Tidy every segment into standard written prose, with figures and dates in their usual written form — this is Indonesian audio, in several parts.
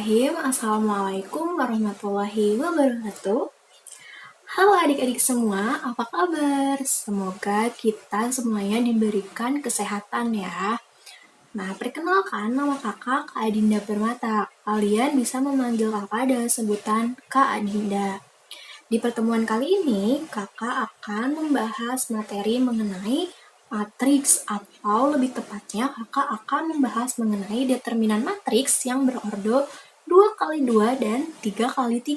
Bismillahirrahmanirrahim. Assalamualaikum warahmatullahi wabarakatuh. Halo adik-adik semua, apa kabar? Semoga kita semuanya diberikan kesehatan ya. Nah, perkenalkan nama kakak Kak Adinda Permata. Kalian bisa memanggil kakak dengan sebutan Kak Adinda. Di pertemuan kali ini, kakak akan membahas materi mengenai matriks, atau lebih tepatnya kakak akan membahas mengenai determinan matriks yang berordo 2x2 dan 3x3.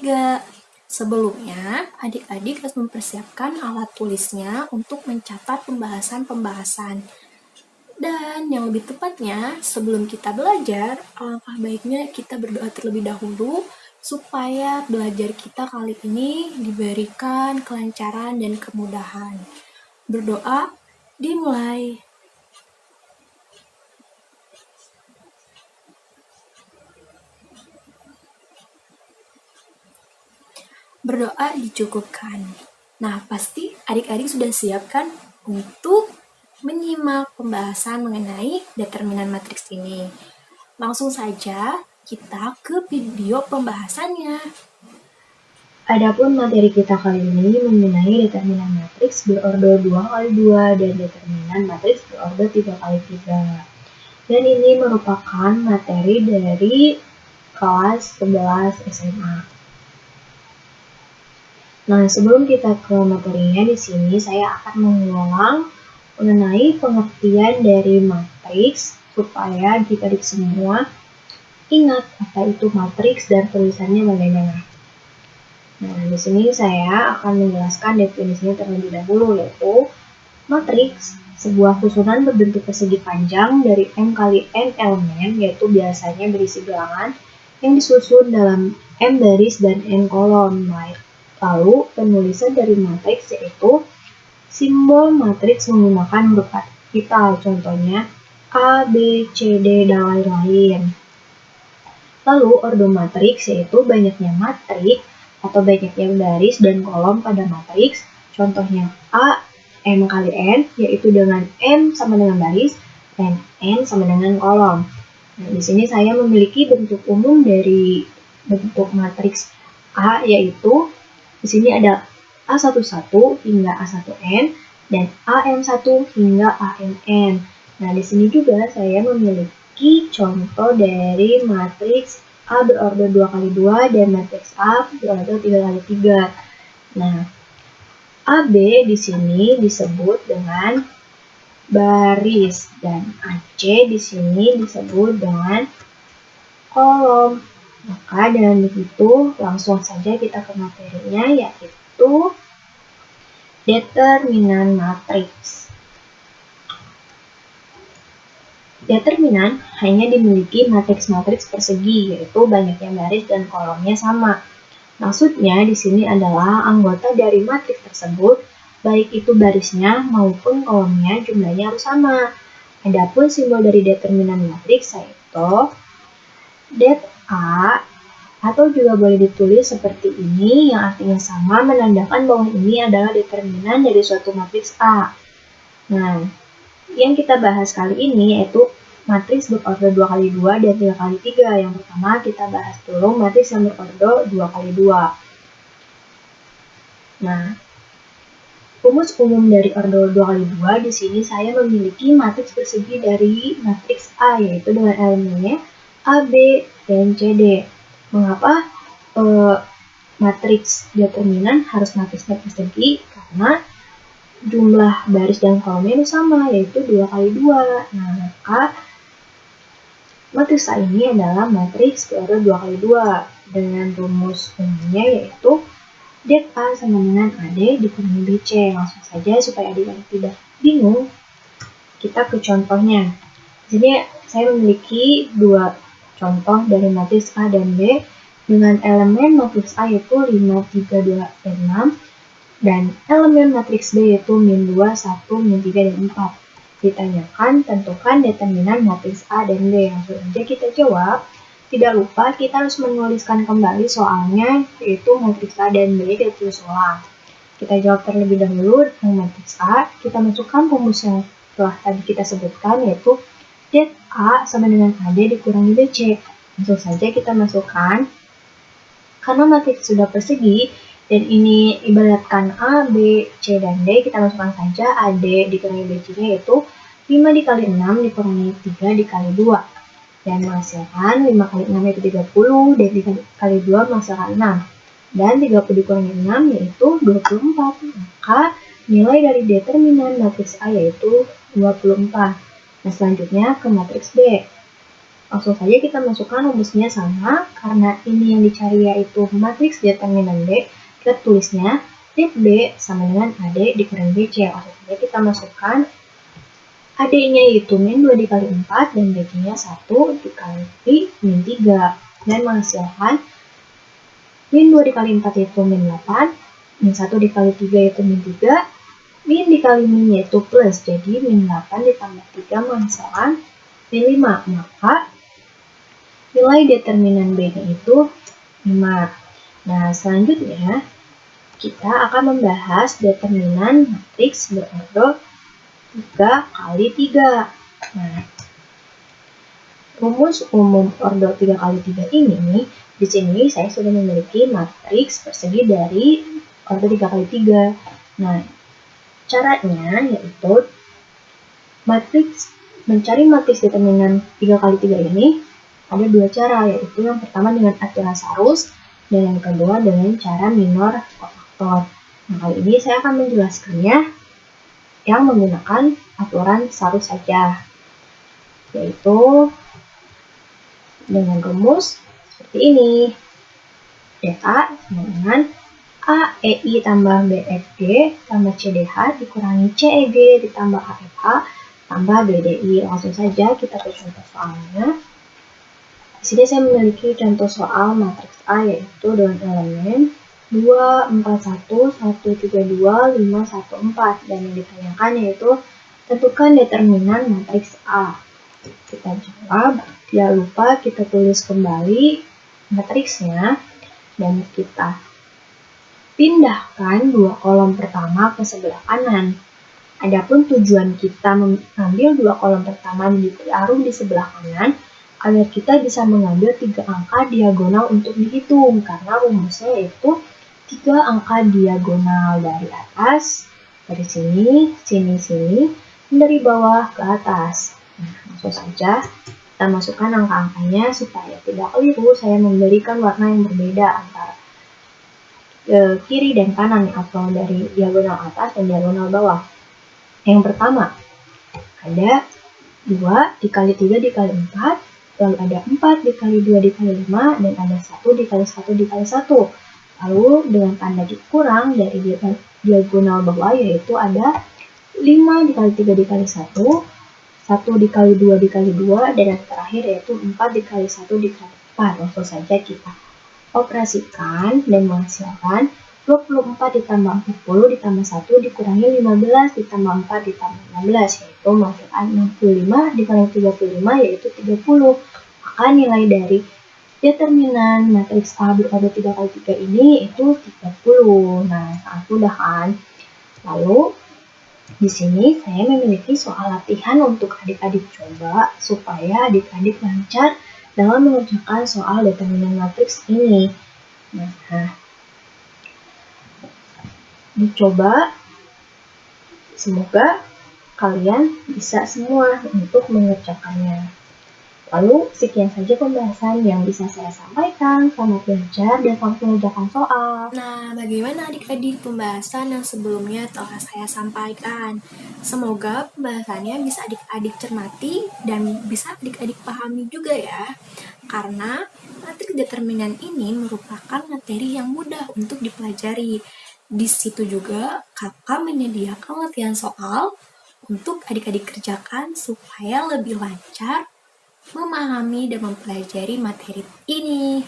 Sebelumnya, adik-adik harus mempersiapkan alat tulisnya untuk mencatat pembahasan-pembahasan. Dan yang lebih tepatnya, sebelum kita belajar, alangkah baiknya kita berdoa terlebih dahulu supaya belajar kita kali ini diberikan kelancaran dan kemudahan. Berdoa dimulai. Berdoa dicukupkan. Nah, pasti adik-adik sudah siap kan untuk menyimak pembahasan mengenai determinan matriks ini. Langsung saja kita ke video pembahasannya. Adapun materi kita kali ini mengenai determinan matriks berordo 2x2 dan determinan matriks berordo 3x3. Dan ini merupakan materi dari kelas 11 SMA. Nah, sebelum kita ke materinya, di sini saya akan mengulang mengenai pengertian dari matriks supaya adik-adik semua ingat apa itu matriks dan tulisannya bagaimana. Nah, di sini saya akan menjelaskan definisinya terlebih dahulu, yaitu matriks sebuah susunan berbentuk persegi panjang dari M kali N elemen, yaitu biasanya berisi bilangan yang disusun dalam M baris dan N kolom. Lalu penulisan dari matriks yaitu simbol matriks menggunakan huruf kapital, contohnya A, B, C, D, dan lain-lain. Lalu ordo matriks yaitu banyaknya matriks atau banyaknya baris dan kolom pada matriks, contohnya A, M kali N, yaitu dengan M sama dengan baris dan N sama dengan kolom. Nah, di sini saya memiliki bentuk umum dari bentuk matriks A, yaitu di sini ada A11 hingga A1N dan AM1 hingga AMN. Nah, di sini juga saya memiliki contoh dari matriks A berordo 2x2 dan matriks A berordo 3x3. Nah, AB di sini disebut dengan baris dan AC di sini disebut dengan kolom. Maka dengan begitu langsung saja kita ke materinya, yaitu determinan matriks. Determinan hanya dimiliki matriks-matriks persegi, yaitu banyaknya baris dan kolomnya sama. Maksudnya di sini adalah anggota dari matriks tersebut, baik itu barisnya maupun kolomnya jumlahnya harus sama. Adapun simbol dari determinan matriks yaitu det A, atau juga boleh ditulis seperti ini yang artinya sama, menandakan bahwa ini adalah determinan dari suatu matriks A. Nah, yang kita bahas kali ini yaitu matriks berordo 2x2 dan 3x3. Yang pertama kita bahas dulu matriks yang berordo 2x2. Nah, rumus umum dari ordo 2x2 di sini saya memiliki matriks persegi dari matriks A, yaitu dengan elemennya A, B, dan C, D. Mengapa matriks determinan harus matriksnya persegi? Karena jumlah baris dan kolomnya sama, yaitu 2x2. Nah, maka matriks A ini adalah matriks berordo 2x2 dengan rumus umumnya yaitu det A sama dengan AD dikurangi BC. Langsung saja supaya adik-adik tidak bingung, kita ke contohnya. Di sini saya memiliki dua contoh dari matriks A dan B dengan elemen matriks A yaitu 5, 3, 2, dan 6 dan elemen matriks B yaitu min 2, 1, min 3, dan 4. Ditanyakan tentukan determinan matriks A dan B. Langsung saja kita jawab. Tidak lupa kita harus menuliskan kembali soalnya, yaitu matriks A dan B ditulis ulang. Kita jawab terlebih dahulu dengan matriks A. Kita masukkan rumus yang telah tadi kita sebutkan, yaitu det A sama dengan AD dikurangi BC. Langsung saja kita masukkan. Karena matriks sudah persegi, dan ini ibaratkan A, B, C, dan D, kita masukkan saja AD dikurangi BC-nya yaitu 5 dikali 6 dikurangi 3 dikali 2. Dan menghasilkan 5 kali 6 yaitu 30, dan dikali 2 menghasilkan 6. Dan 30 dikurangi 6 yaitu 24. Maka nilai dari determinan matriks A yaitu 24. Nah, selanjutnya ke matriks B. Langsung saja kita masukkan rumusnya sama, karena ini yang dicari yaitu matriks determinan B, kita tulisnya det B sama dengan AD dikurangi BC. Langsung saja kita masukkan AD-nya yaitu min 2 dikali 4 dan BC-nya 1 dikali min 3. Dan menghasilkan min 2 dikali 4 yaitu min 8, min 1 dikali 3 yaitu min 3, min dikali min yaitu plus, jadi min 8 ditambah 3 menghasilkan min 5. Maka nilai determinan B-nya itu 5. Nah, selanjutnya kita akan membahas determinan matriks berordo 3 kali 3. Nah, rumus umum ordo 3 kali 3 ini, di sini saya sudah memiliki matriks persegi dari ordo 3 kali 3. Nah, caranya yaitu mencari matriks determinan 3 kali 3 ini ada dua cara, yaitu yang pertama dengan aturan Sarus dan yang kedua dengan cara minor kofaktor. Nah, kali ini saya akan menjelaskannya yang menggunakan aturan Sarus saja, yaitu dengan rumus seperti ini. DA sama dengan AEI tambah BFG tambah CDH dikurangi CEG ditambah AFH tambah BDI. Langsung saja kita ke contoh soalnya. Di sini saya memiliki contoh soal matriks A yaitu dengan elemen 2, 4, 1, 1, 3, 2, 5, 1, 4. Dan yang ditanyakan yaitu tentukan determinan matriks A. Kita jawab, jangan lupa kita tulis kembali matriksnya dan kita pindahkan dua kolom pertama ke sebelah kanan. Adapun tujuan kita mengambil dua kolom pertama ditaruh di sebelah kanan agar kita bisa mengambil 3 angka diagonal untuk dihitung, karena rumusnya yaitu 3 angka diagonal dari atas, dari sini, sini, dan dari bawah ke atas. Nah, langsung saja kita masukkan angka-angkanya supaya tidak keliru. Saya memberikan warna yang berbeda antara kiri dan kanan atau dari diagonal atas dan diagonal bawah. Yang pertama ada 2 dikali 3 dikali 4, lalu ada 4 dikali 2 dikali 5, dan ada 1 dikali 1 dikali 1. Lalu dengan tanda dikurang dari diagonal bawah yaitu ada 5 dikali 3 dikali 1, 1 dikali 2 dikali 2, dan yang terakhir yaitu 4 dikali 1 dikali 4. Langsung saja kita operasikan dan menghasilkan 24 ditambah 40 ditambah 1 dikurangi 15 ditambah 4 ditambah 16, yaitu menghasilkan 65 dikali 35 yaitu 30. Maka nilai dari determinan matriks A berordo 3 kali 3 ini itu 30. Nah, sangat mudah kan? Lalu di sini saya memiliki soal latihan untuk adik-adik coba supaya adik-adik lancar dalam mengerjakan soal determinan matriks ini. Nah, dicoba, semoga kalian bisa semua untuk mengerjakannya. Lalu sekian saja pembahasan yang bisa saya sampaikan. Selamat belajar dan selamat mengerjakan soal. Nah, bagaimana adik-adik pembahasan yang sebelumnya telah saya sampaikan? Semoga pembahasannya bisa adik-adik cermati dan bisa adik-adik pahami juga ya. Karena matriks determinan ini merupakan materi yang mudah untuk dipelajari. Di situ juga kakak menyediakan latihan soal untuk adik-adik kerjakan supaya lebih lancar memahami dan mempelajari materi ini.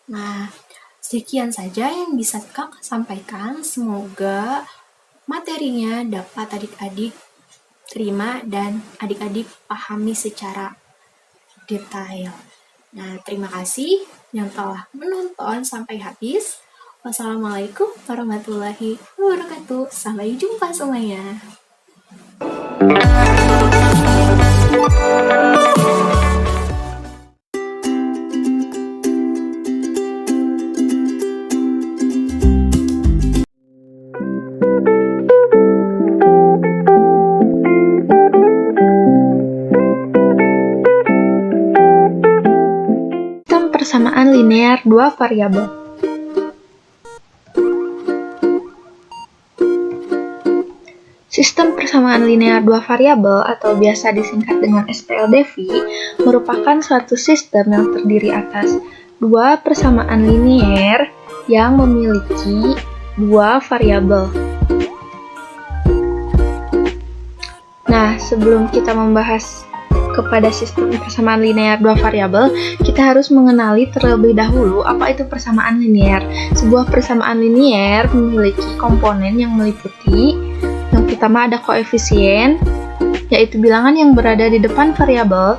Nah, sekian saja yang bisa kakak sampaikan. Semoga materinya dapat adik-adik terima dan adik-adik pahami secara detail. Nah, terima kasih yang telah menonton sampai habis. Wassalamualaikum warahmatullahi wabarakatuh. Sampai jumpa semuanya. persamaan linear dua variabel. Sistem persamaan linear dua variabel atau biasa disingkat dengan SPLDV merupakan suatu sistem yang terdiri atas dua persamaan linear yang memiliki dua variabel. Nah, sebelum kita membahas kepada sistem persamaan linear dua variabel, kita harus mengenali terlebih dahulu apa itu persamaan linear. Sebuah persamaan linear memiliki komponen yang meliputi yang pertama ada koefisien, yaitu bilangan yang berada di depan variabel,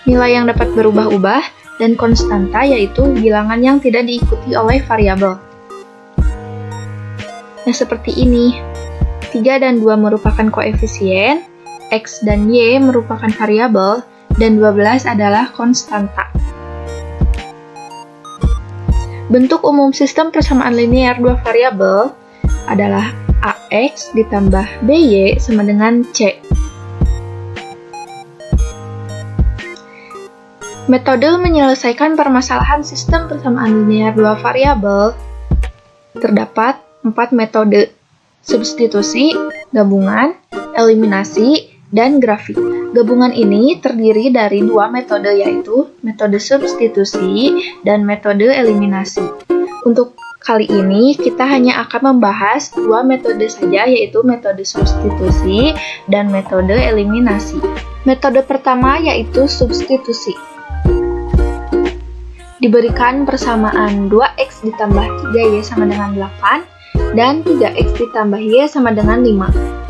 nilai yang dapat berubah-ubah, dan konstanta, yaitu bilangan yang tidak diikuti oleh variabel. Nah, seperti ini. 3 dan 2 merupakan koefisien, X dan Y merupakan variabel, dan 12 adalah konstanta. Bentuk umum sistem persamaan linear dua variabel adalah AX ditambah BY sama dengan C. Metode menyelesaikan permasalahan sistem persamaan linear dua variabel terdapat 4 metode: substitusi, gabungan, eliminasi, dan grafik. Gabungan ini terdiri dari 2 metode, yaitu metode substitusi dan metode eliminasi. Untuk kali ini kita hanya akan membahas 2 metode saja, yaitu metode substitusi dan metode eliminasi. Metode pertama yaitu substitusi. Diberikan persamaan 2x ditambah 3y sama dengan 8 dan 3x ditambah y sama dengan 5.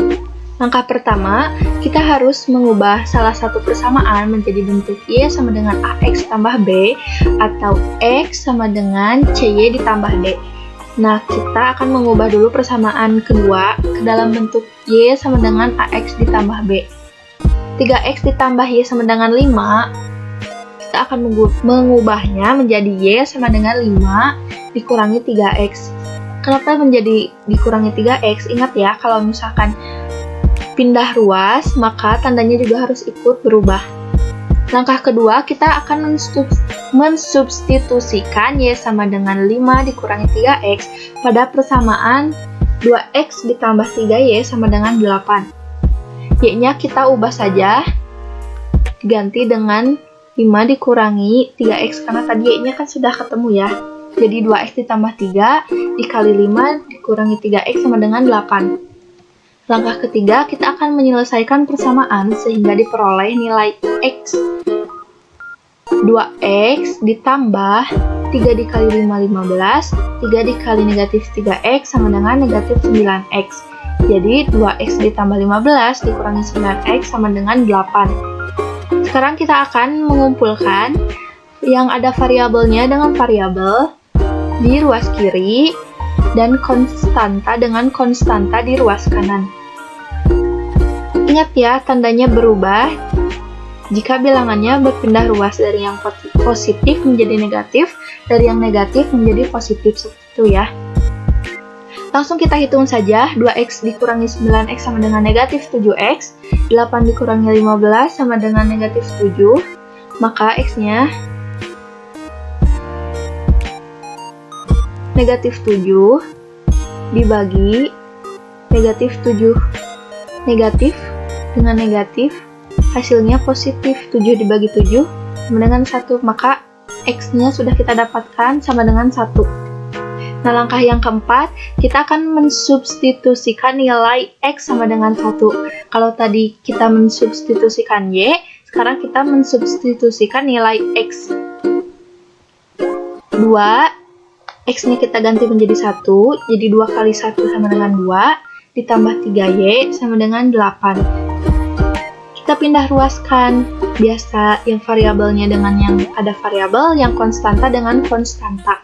Langkah pertama, kita harus mengubah salah satu persamaan menjadi bentuk y sama dengan ax tambah b atau x sama dengan cy ditambah d. Nah, kita akan mengubah dulu persamaan kedua ke dalam bentuk y sama dengan ax ditambah b. 3x ditambah y sama dengan 5, kita akan mengubahnya menjadi y sama dengan 5 dikurangi 3x. Kenapa menjadi dikurangi 3x? Ingat ya, kalau misalkan pindah ruas, maka tandanya juga harus ikut berubah. Langkah kedua, kita akan mensubstitusikan y sama dengan 5 dikurangi 3x pada persamaan 2x ditambah 3y sama dengan 8. Y-nya kita ubah saja, diganti dengan 5 dikurangi 3x, karena tadi y-nya kan sudah ketemu ya. Jadi 2x ditambah 3 dikali 5 dikurangi 3x sama dengan 8. Langkah ketiga, kita akan menyelesaikan persamaan sehingga diperoleh nilai x. 2x ditambah 3 dikali 5, 15, 3 dikali negatif 3x sama dengan negatif 9x. Jadi 2x ditambah 15 dikurangi 9x sama dengan 8. Sekarang kita akan mengumpulkan yang ada variabelnya dengan variabel di ruas kiri dan konstanta dengan konstanta di ruas kanan. Ingat ya, tandanya berubah jika bilangannya berpindah ruas dari yang positif menjadi negatif, dari yang negatif menjadi positif, seperti itu ya. Langsung kita hitung saja, 2x dikurangi 9x sama dengan negatif 7x, 8 dikurangi 15 sama dengan negatif 7, maka x-nya negatif 7 dibagi negatif 7. Negatif dengan negatif, hasilnya positif. 7 dibagi 7 sama dengan 1, maka x-nya sudah kita dapatkan sama dengan 1. Nah, langkah yang keempat, kita akan mensubstitusikan nilai x sama dengan 1. Kalau tadi kita mensubstitusikan y, sekarang kita mensubstitusikan nilai x. 2, x-nya kita ganti menjadi 1, jadi 2 kali 1 sama dengan 2, ditambah 3y sama dengan 8. Kita pindah ruaskan, biasa yang variabelnya dengan yang ada variabel, yang konstanta dengan konstanta.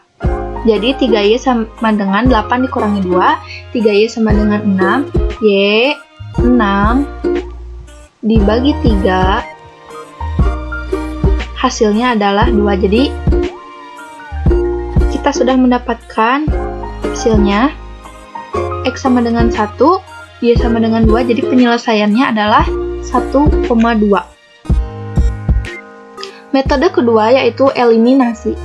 Jadi 3y sama dengan 8 dikurangi 2, 3y sama dengan 6, y 6 dibagi 3, hasilnya adalah 2, jadi kita sudah mendapatkan hasilnya x sama dengan 1, y sama dengan 2, jadi penyelesaiannya adalah 1,2. Metode kedua yaitu eliminasi.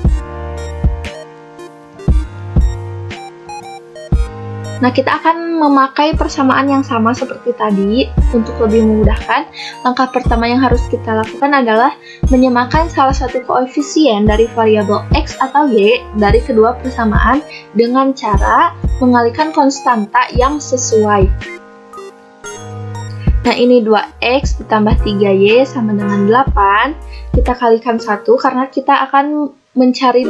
Nah, kita akan memakai persamaan yang sama seperti tadi. Untuk lebih memudahkan, langkah pertama yang harus kita lakukan adalah menyamakan salah satu koefisien dari variabel X atau Y dari kedua persamaan dengan cara mengalihkan konstanta yang sesuai. Nah, ini 2X ditambah 3Y sama dengan 8. Kita kalikan 1 karena kita akan mencari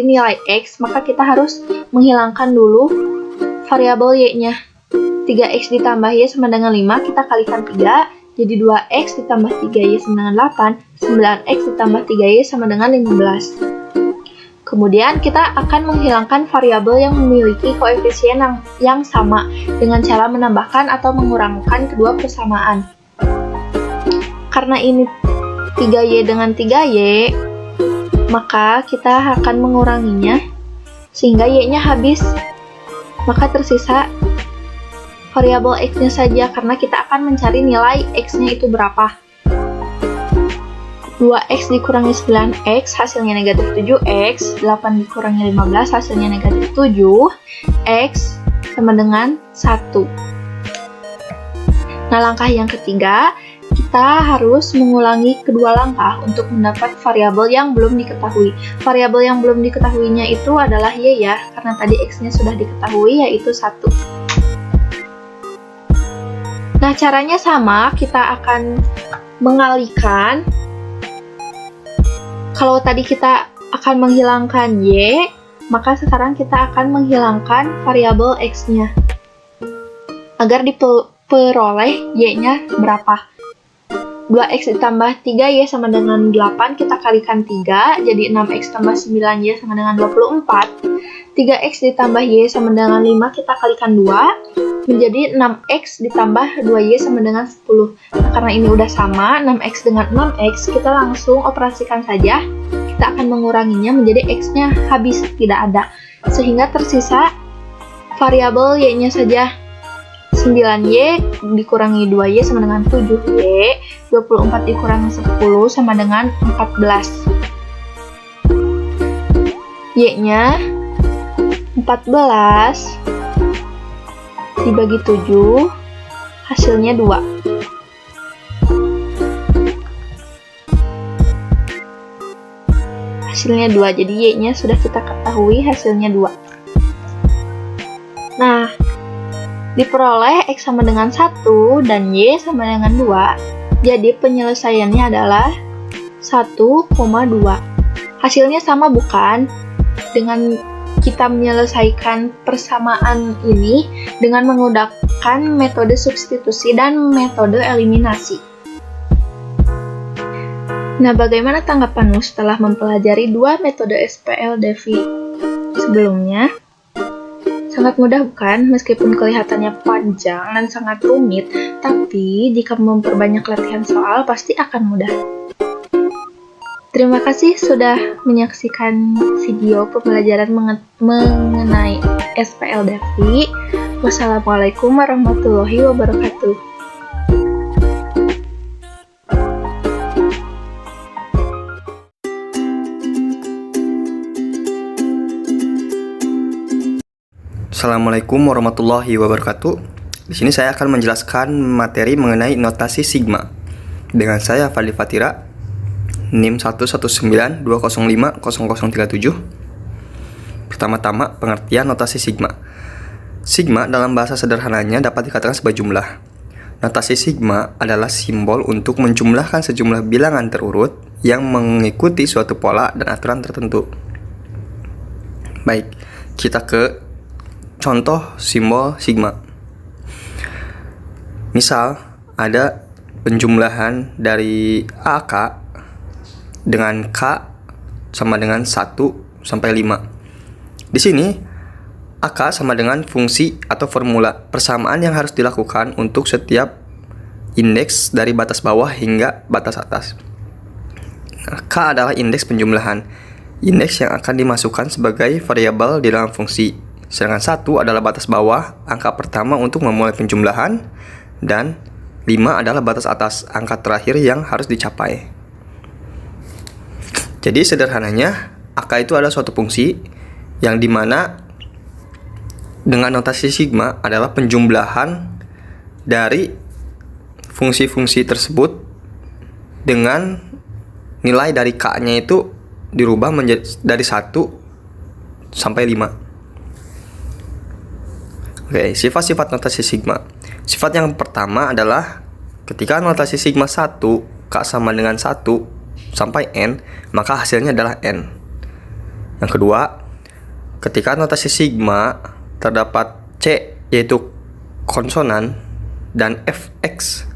nilai X, maka kita harus menghilangkan dulu variabel Y-nya. 3X ditambah Y sama dengan 5, kita kalikan 3, jadi 2X ditambah 3Y sama dengan 8, 9X ditambah 3Y sama dengan 15. Kemudian kita akan menghilangkan variabel yang memiliki koefisien yang sama dengan cara menambahkan atau mengurangkan kedua persamaan. Karena ini 3Y dengan 3Y, maka kita akan menguranginya sehingga Y-nya habis. Maka tersisa variabel X-nya saja karena kita akan mencari nilai X-nya itu berapa. 2X dikurangi 9X hasilnya negatif 7X, 8 dikurangi 15 hasilnya negatif 7, X sama dengan 1. Nah, langkah yang ketiga, kita harus mengulangi kedua langkah untuk mendapat variabel yang belum diketahui. Variabel yang belum diketahuinya itu adalah Y ya, karena tadi X-nya sudah diketahui yaitu 1. Nah, caranya sama, kita akan mengalihkan. Kalau tadi kita akan menghilangkan Y, maka sekarang kita akan menghilangkan variabel X-nya. Agar diperoleh Y-nya berapa. 2X ditambah 3Y sama dengan 8, kita kalikan 3, jadi 6X tambah 9Y sama dengan 24. 3X ditambah Y sama dengan 5, kita kalikan 2, menjadi 6X ditambah 2Y sama dengan 10. Nah, karena ini udah sama, 6X dengan 6X, kita langsung operasikan saja. Kita akan menguranginya menjadi X-nya habis, tidak ada. Sehingga tersisa variabel Y-nya saja. 9Y dikurangi 2Y sama dengan 7Y, 24 dikurangi 10 sama dengan 14. Y-nya 14 dibagi 7, hasilnya 2. Hasilnya 2, jadi Y-nya sudah kita ketahui hasilnya 2. Nah, diperoleh X sama dengan 1 dan Y sama dengan 2. Jadi penyelesaiannya adalah 1,2. Hasilnya sama bukan? Dengan kita menyelesaikan persamaan ini dengan menggunakan metode substitusi dan metode eliminasi. Nah, bagaimana tanggapanmu setelah mempelajari dua metode SPL-Devi sebelumnya? Sangat mudah bukan? Meskipun kelihatannya panjang dan sangat rumit, tapi jika memperbanyak latihan soal pasti akan mudah. Terima kasih sudah menyaksikan video pembelajaran mengenai SPL-Devi. Wassalamualaikum warahmatullahi wabarakatuh. Assalamualaikum warahmatullahi wabarakatuh. Di sini saya akan menjelaskan materi mengenai notasi sigma. Dengan saya Fadli Fatira, NIM 11920050037. Pertama-tama, pengertian notasi sigma. Sigma dalam bahasa sederhananya dapat dikatakan sebagai jumlah. Notasi sigma adalah simbol untuk menjumlahkan sejumlah bilangan terurut yang mengikuti suatu pola dan aturan tertentu. Baik, kita ke contoh simbol sigma. Misal, ada penjumlahan dari AK dengan K sama dengan 1 sampai 5. Di sini, AK sama dengan fungsi atau formula persamaan yang harus dilakukan untuk setiap indeks dari batas bawah hingga batas atas. Nah, K adalah indeks penjumlahan, indeks yang akan dimasukkan sebagai variabel di dalam fungsi. Sedangkan 1 adalah batas bawah, angka pertama untuk memulai penjumlahan, dan 5 adalah batas atas, angka terakhir yang harus dicapai. Jadi sederhananya AK itu adalah suatu fungsi yang dimana dengan notasi sigma adalah penjumlahan dari fungsi-fungsi tersebut dengan nilai dari K-nya itu dirubah menjadi dari 1 sampai 5. Oke, sifat-sifat notasi sigma. Sifat yang pertama adalah ketika notasi sigma 1 K sama dengan 1 sampai N, maka hasilnya adalah N. Yang kedua, ketika notasi sigma terdapat C yaitu konsonan dan fx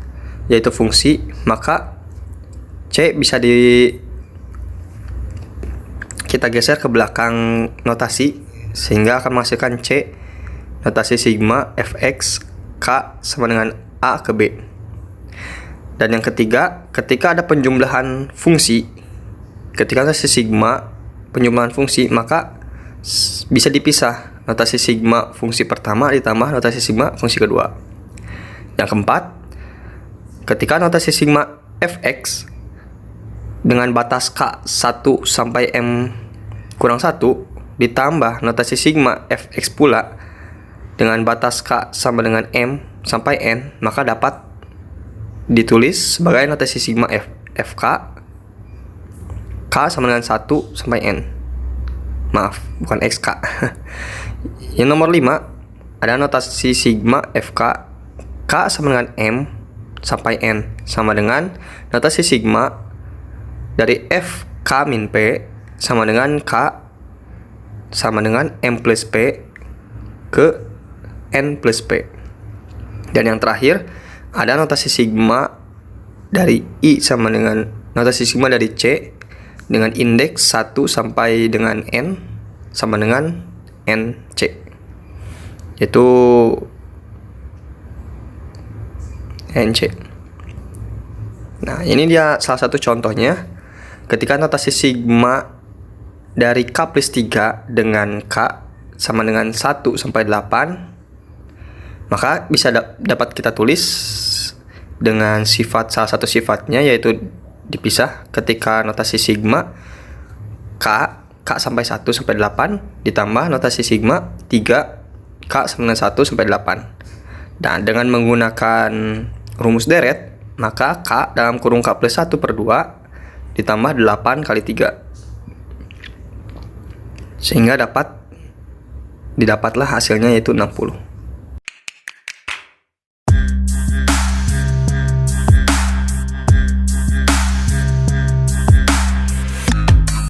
yaitu fungsi, maka C bisa kita geser ke belakang notasi sehingga akan menghasilkan C notasi sigma fx K sama dengan A ke B. Dan yang ketiga, ketika ada penjumlahan fungsi, ketika notasi sigma penjumlahan fungsi, maka bisa dipisah notasi sigma fungsi pertama ditambah notasi sigma fungsi kedua. Yang keempat, ketika notasi sigma fx dengan batas K 1 sampai M kurang 1 ditambah notasi sigma fx pula dengan batas K sama dengan M sampai N, maka dapat ditulis sebagai notasi sigma fk K sama dengan 1 sampai N. Maaf, bukan xk. Yang nomor 5 ada notasi sigma fk K sama dengan M sampai N sama dengan notasi sigma dari fk min P sama dengan K sama dengan M plus P ke N plus P. Dan yang terakhir ada notasi sigma dari I sama dengan notasi sigma dari C dengan indeks 1 sampai dengan N sama dengan NC, yaitu NC. Nah, ini dia salah satu contohnya ketika notasi sigma dari K plus 3 dengan K sama dengan 1 sampai 8, maka bisa dapat kita tulis dengan sifat, salah satu sifatnya yaitu dipisah ketika notasi sigma K sampai 1 sampai 8 ditambah notasi sigma 3 K sama dengan 1 sampai 8. Dan dengan menggunakan rumus deret, maka K dalam kurung K plus 1 per 2 ditambah 8 kali 3 sehingga didapatlah hasilnya yaitu 60.